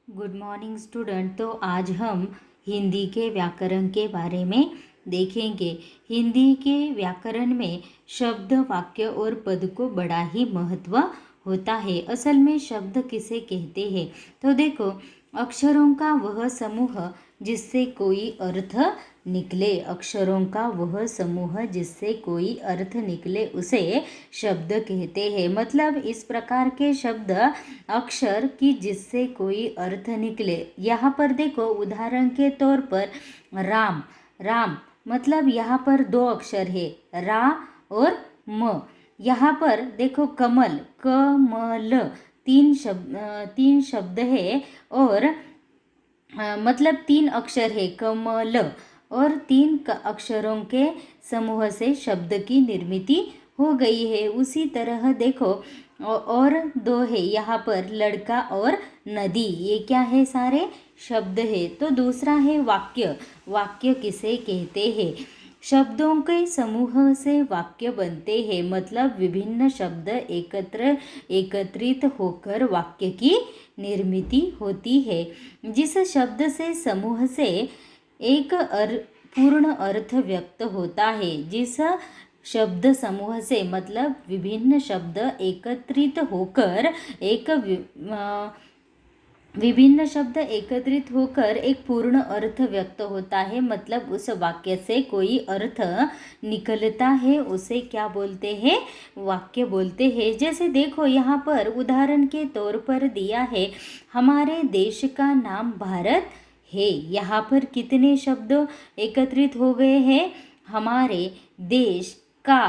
Good morning student. तो आज हम हिंदी के व्याकरण के बारे में देखेंगे। हिंदी के व्याकरण में शब्द, वाक्य और पद को बड़ा ही महत्व होता है। असल में शब्द किसे कहते हैं? तो देखो, अक्षरों का वह समूह जिससे कोई अर्थ निकले। अक्षरों का वह समूह जिससे कोई अर्थ निकले उसे शब्द कहते हैं। मतलब इस प्रकार के शब्द अक्षर की जिससे कोई अर्थ निकले। यहाँ पर देखो, उदाहरण के तौर पर राम। राम मतलब यहाँ पर दो अक्षर है, रा और म। यहाँ पर देखो कमल, कमल, तीन शब्द है और मतलब तीन अक्षर है कमल, और अक्षरों के समूह से शब्द की निर्मिति हो गई है। उसी तरह देखो और दो है यहाँ पर, लड़का और नदी। ये क्या है? सारे शब्द है। तो दूसरा है वाक्य। वाक्य किसे कहते हैं? शब्दों के समूह से वाक्य बनते हैं। मतलब विभिन्न शब्द एकत्रित होकर वाक्य की निर्मिति होती है। जिस शब्द से समूह से एक पूर्ण अर्थ व्यक्त होता है। जिस शब्द समूह से मतलब विभिन्न शब्द एकत्रित होकर विभिन्न शब्द एकत्रित होकर एक पूर्ण अर्थ व्यक्त होता है। मतलब उस वाक्य से कोई अर्थ निकलता है, उसे क्या बोलते हैं? वाक्य बोलते हैं। जैसे देखो यहाँ पर उदाहरण के तौर पर दिया है, हमारे देश का नाम भारत है। यहाँ पर कितने शब्द एकत्रित हो गए हैं? हमारे देश का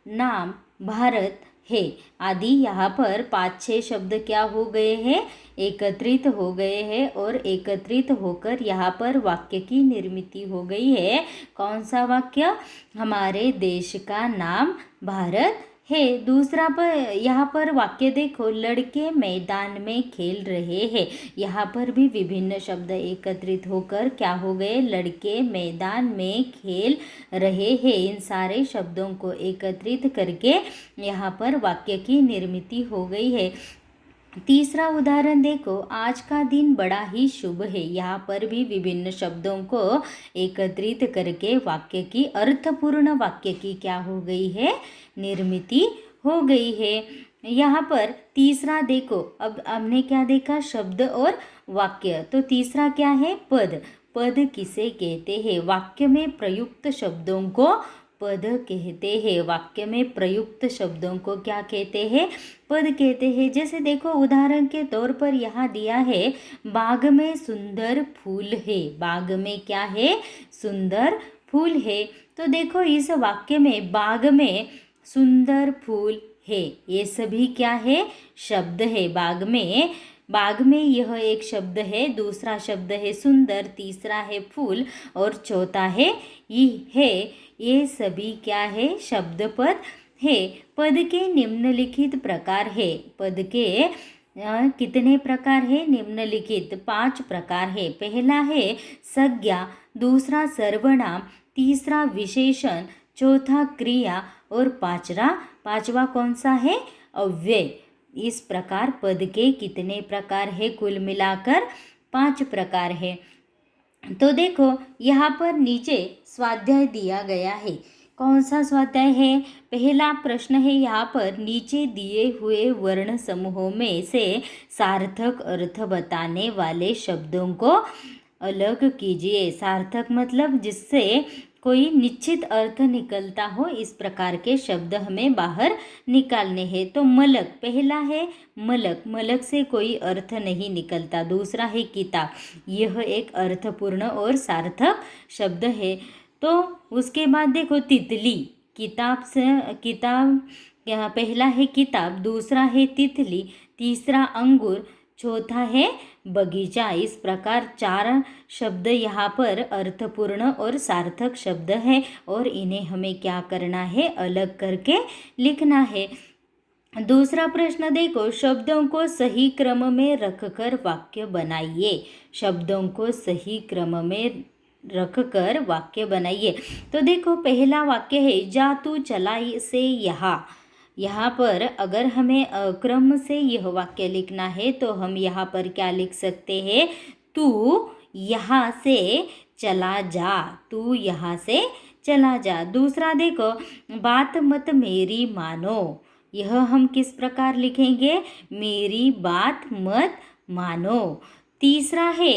नाम भारत है आदि यहाँ पर 5-6 शब्द क्या हो गए हैं? एकत्रित हो गए हैं, और एकत्रित होकर यहाँ पर वाक्य की निर्मिति हो गई है। कौन सा वाक्य? हमारे देश का नाम भारत है। दूसरा पर यहाँ पर वाक्य देखो, लड़के मैदान में खेल रहे हैं। यहाँ पर भी विभिन्न शब्द एकत्रित होकर क्या हो गए? लड़के मैदान में खेल रहे हैं। इन सारे शब्दों को एकत्रित करके यहाँ पर वाक्य की निर्मिति हो गई है। तीसरा उदाहरण देखो, आज का दिन बड़ा ही शुभ है। यहाँ पर भी विभिन्न शब्दों को एकत्रित करके वाक्य की, अर्थपूर्ण वाक्य की क्या हो गई है? निर्मिति हो गई है। यहाँ पर तीसरा देखो, अब हमने क्या देखा? शब्द और वाक्य। तो तीसरा क्या है? पद। पद किसे कहते हैं? वाक्य में प्रयुक्त शब्दों को पद कहते हैं। वाक्य में प्रयुक्त शब्दों को क्या कहते हैं? पद कहते हैं। जैसे देखो उदाहरण के तौर पर यहाँ दिया है, बाग में सुंदर फूल है। बाग में क्या है? सुंदर फूल है। तो देखो इस वाक्य में बाग में सुंदर फूल है, ये सभी क्या है? शब्द है। बाग में यह एक शब्द है, दूसरा शब्द है सुंदर, तीसरा है फूल और चौथा है ये सभी क्या है? शब्द पद है। पद के निम्नलिखित प्रकार है। पद के कितने प्रकार है? निम्नलिखित 5 प्रकार है। पहला है संज्ञा, दूसरा सर्वनाम, तीसरा विशेषण, चौथा क्रिया और पांचवा कौन सा है? अव्यय। इस प्रकार पद के कितने प्रकार है? कुल मिलाकर 5 प्रकार है। तो देखो यहाँ पर नीचे स्वाध्याय दिया गया है। कौन सा स्वाध्याय है? पहला प्रश्न है यहाँ पर, नीचे दिए हुए वर्ण समूहों में से सार्थक अर्थ बताने वाले शब्दों को अलग कीजिए। सार्थक मतलब जिससे कोई निश्चित अर्थ निकलता हो, इस प्रकार के शब्द हमें बाहर निकालने हैं। तो मलक, पहला है मलक। मलक से कोई अर्थ नहीं निकलता। दूसरा है किताब, यह एक अर्थपूर्ण और सार्थक शब्द है। तो उसके बाद देखो तितली। किताब पहला है किताब, दूसरा है तितली, तीसरा अंगूर, चौथा है बगीचा। इस प्रकार 4 शब्द यहाँ पर अर्थपूर्ण और सार्थक शब्द है, और इन्हें हमें क्या करना है? अलग करके लिखना है। दूसरा प्रश्न देखो, शब्दों को सही क्रम में रखकर वाक्य बनाइए। शब्दों को सही क्रम में रखकर वाक्य बनाइए। तो देखो पहला वाक्य है, जा तू चला से यहाँ। यहाँ पर अगर हमें क्रम से यह वाक्य लिखना है तो हम यहाँ पर क्या लिख सकते हैं, तू यहाँ से चला जा, तू यहाँ से चला जा। दूसरा देखो, बात मत मेरी मानो, यह हम किस प्रकार लिखेंगे, मेरी बात मत मानो। तीसरा है,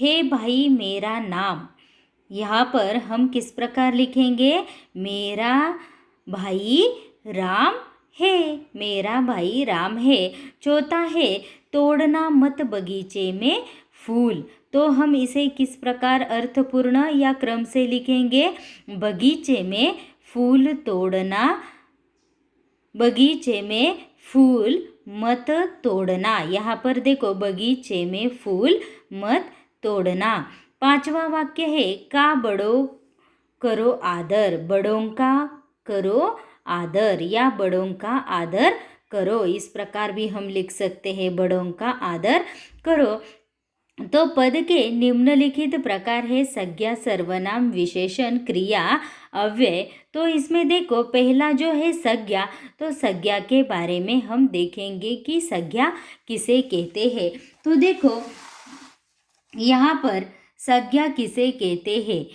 हे भाई मेरा नाम, यहाँ पर हम किस प्रकार लिखेंगे, मेरा भाई राम है, मेरा भाई राम है। चौथा है, तोड़ना मत बगीचे में फूल, तो हम इसे किस प्रकार अर्थपूर्ण या क्रम से लिखेंगे, बगीचे में फूल तोड़ना, बगीचे में फूल मत तोड़ना। यहाँ पर देखो, बगीचे में फूल मत तोड़ना। पांचवा वाक्य है, का बड़ों करो आदर, बड़ों का करो आदर या बड़ों का आदर करो, इस प्रकार भी हम लिख सकते हैं, बड़ों का आदर करो। तो पद के निम्नलिखित प्रकार है, संज्ञा, सर्वनाम, विशेषण, क्रिया, अव्यय। तो इसमें देखो, पहला जो है संज्ञा, तो संज्ञा के बारे में हम देखेंगे कि संज्ञा किसे कहते हैं। तो देखो यहाँ पर संज्ञा किसे कहते हैं,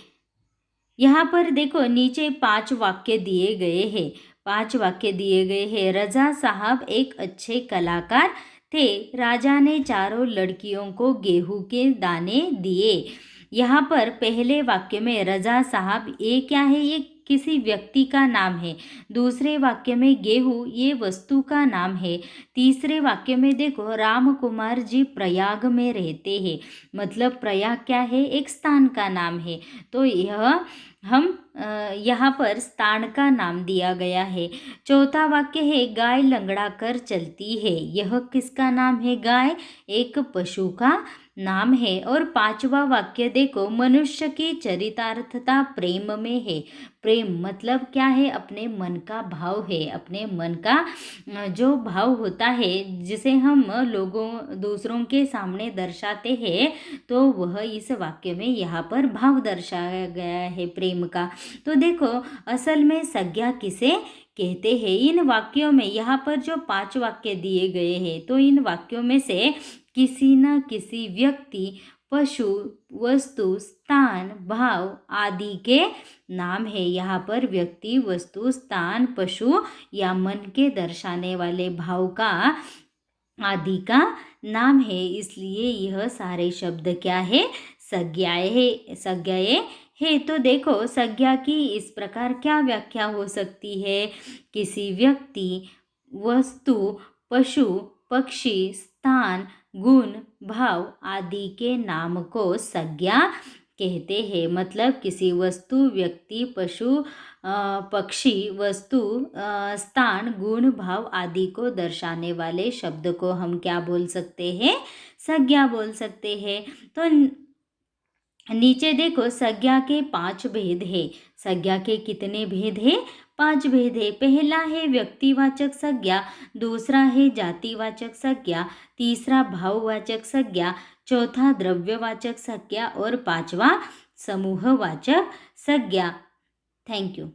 यहाँ पर देखो नीचे 5 वाक्य दिए गए हैं, 5 वाक्य दिए गए हैं। रजा साहब एक अच्छे कलाकार थे, राजा ने चारों लड़कियों को गेहूं के दाने दिए। यहाँ पर पहले वाक्य में रजा साहब, ये क्या है, ये किसी व्यक्ति का नाम है। दूसरे वाक्य में गेहूं, ये वस्तु का नाम है। तीसरे वाक्य में देखो, राम कुमार जी प्रयाग में रहते हैं, मतलब प्रयाग क्या है, एक स्थान का नाम है। तो यह हम यहाँ पर स्थान का नाम दिया गया है। चौथा वाक्य है, गाय लंगड़ा कर चलती है, यह किसका नाम है, गाय एक पशु का नाम है। और पांचवा वाक्य देखो, मनुष्य की चरितार्थता प्रेम में है, प्रेम मतलब क्या है, अपने मन का भाव है, अपने मन का जो भाव होता है जिसे हम लोगों दूसरों के सामने दर्शाते हैं, तो वह इस वाक्य में यहाँ पर भाव दर्शाया गया है प्रेम का। तो देखो असल में संज्ञा किसे कहते हैं, इन वाक्यों में यहाँ पर जो 5 वाक्य दिए गए हैं, तो इन वाक्यों में से किसी न किसी व्यक्ति, पशु, वस्तु, स्थान, भाव आदि के नाम है। यहाँ पर व्यक्ति, वस्तु, स्थान, पशु या मन के दर्शाने वाले भाव का आदि का नाम है, इसलिए यह सारे शब्द क्या है, संज्ञाएं है, संज्ञाएं है। तो देखो संज्ञा की इस प्रकार क्या व्याख्या हो सकती है, किसी व्यक्ति, वस्तु, पशु, पक्षी, स्थान, गुण, भाव आदि के नाम को संज्ञा कहते हैं। मतलब किसी वस्तु, व्यक्ति, पशु, पक्षी, वस्तु, स्थान, गुण, भाव आदि को दर्शाने वाले शब्द को हम क्या बोल सकते हैं, संज्ञा बोल सकते हैं। तो नीचे देखो, संज्ञा के 5 भेद है। संज्ञा के कितने भेद है, 5 भेद है। पहला है व्यक्तिवाचक संज्ञा, दूसरा है जातिवाचक संज्ञा, तीसरा भाववाचक संज्ञा, चौथा द्रव्यवाचक संज्ञा और 5वां समूहवाचक संज्ञा। Thank you.